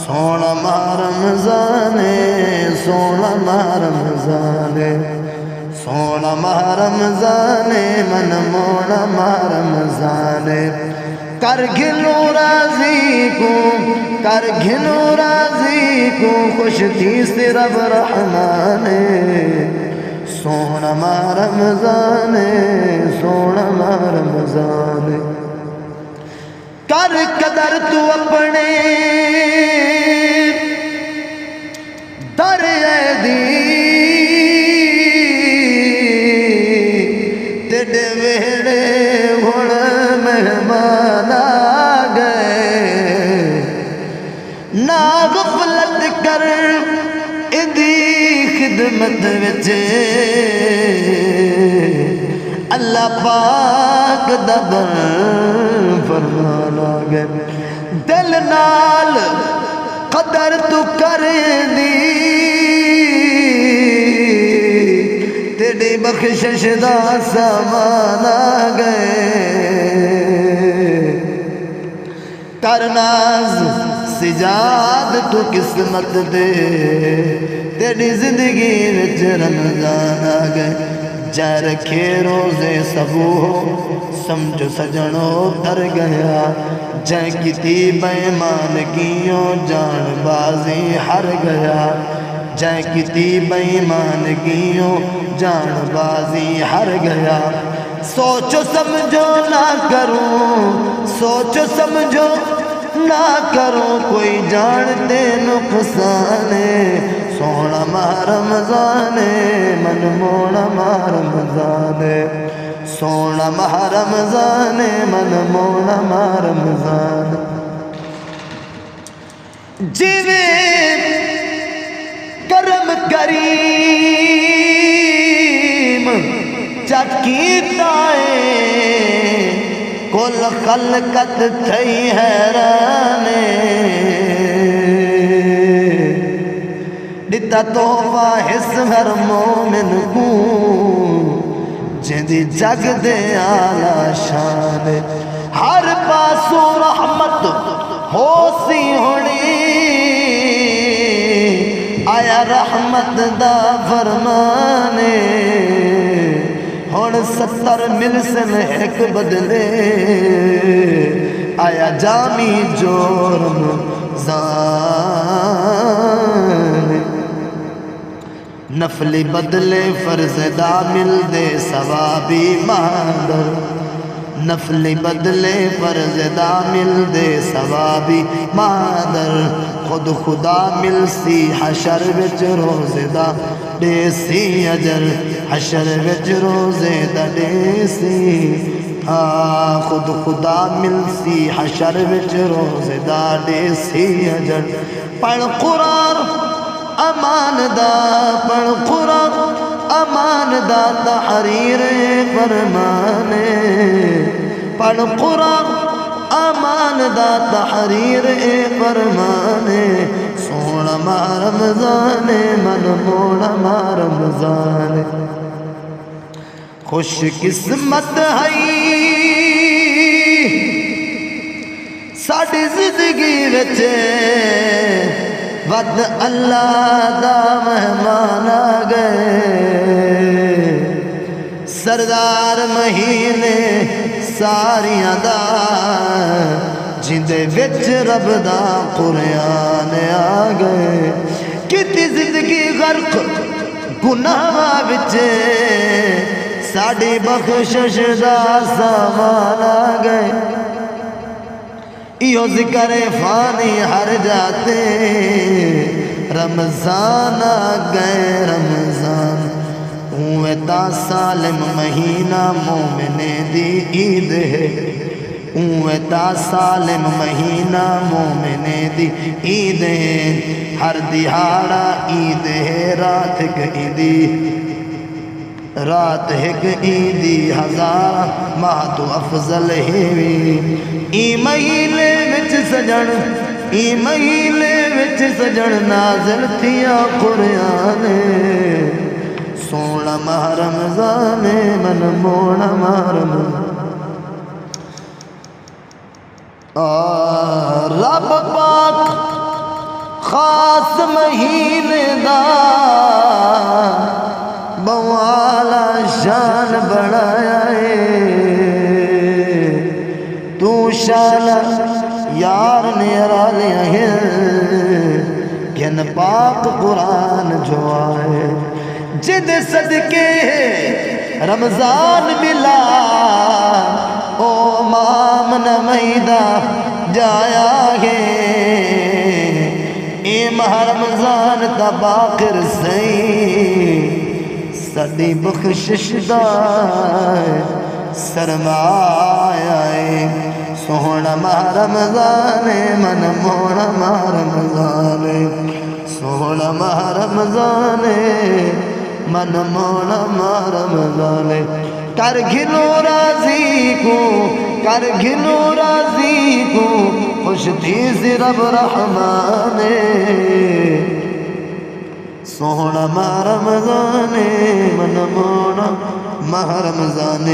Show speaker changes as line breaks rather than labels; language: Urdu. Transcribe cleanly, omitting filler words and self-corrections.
سونا ماہ رمضان سونا ماہ رمضان سونا ماہ رمضان من مونا ماہ رمضان کر گھنو راضی کو کر گھنو راضی کو خوش تھی رب رحمان سونا ماہ رمضان سونا ماہ رمضان کر قدر تو اپنے دریا دی تیرے ویڑے ہن مہمان آ گئے نا غفلت کر ادی خدمت وچ اللہ پاک دا در فرمان آ گئے دل نال قدر تو کر دی تیری بخشش دا سامان آ گئے کر ناز سجاد تو قسمت دے تیری زندگی وچ رمضان آ گئے جا رکھے روزے سبو سمجھو سجنوں تر گیا جا کتی بےمانگیوں جان بازی ہر گیا جا کتی بےمانگیوں جان بازی ہر گیا سوچو سمجھو نہ کروں سوچو سمجھو نہ کروں کوئی جانتے نقصان سونا ماہ رمضان من مونا ماہ رمضان سونا ماہ رمضان من مونا ماہ رمضان جیویں کرم کریم چکیتا ہے کل خلقت تھی حیران دتا تحفہ حس ہر مومن کو جندی جگ دے آلہ شان ہر پاسو رحمت ہو سی ہونی آیا رحمت دا فرمانے ہون 70 ملسن ایک بدلے آیا جامی جورم زان نفلی بدلے فرض دا مل دے ثوابی مادر نفلی بدلے فرض دا مل دے ثوابی مادر خود خدا مل سی حشر وچ روزے دا دے سی اجر حشر وچ روزے دا دے سی خود خدا مل سی حشر وچ روزے دا دے سی اجر پڑھ قرآن امان دا پڑھ قرآن امان دا تحریر فرمانے پڑھ قرآن امان دا تحریر فرمانے سونا ماہ رمضان من مونا ماہ رمضان خوش قسمت ہے ساڑی زندگی وچ ود اللہ دا مہمان آ گئے سردار مہینے ساریاں دا جندے وچ رب دا قرآن آ گئے کتی زندگی غرق گناہ وچ ساڑی بخشش دا سامان آ گئے ایو ذکر فانی ہر جاتے رمضان آ گئے رمضان اوے تا سالم مہینہ مومنے دی عید ہے اوے تا سالم مہینہ مومنے دی عید ہے ہر دہاڑا عید ہے رات عیدی رات ایک عیدی ہزار ماہ تو افضل ہے ای مہینے وچ سجن ای مہینے وچ سجن نازل تھیا قرآن سونا ماہ رمضان من مونا ماہ رمضان رب پاک خاص مہینے دا بوالا شان بڑھایا ہے تو شان یار نیرا لیا ہے کن پاک قرآن جو آئے جد صدقے رمضان ملا او مام نمیدہ جایا ہے اے ماہ رمضان تا باقر سئی سڈی بخشش دا سرمایہ ہے سوہنا ماہ رمضان من مونا ماہ رمضان سوہنا ماہ رمضان من مونا ماہ رمضان کر گھنو راضی کو کر گھنو راضی کو خوش تیز رب رحمان سوہنا ماہ رمضان من مونا ماہ رمضان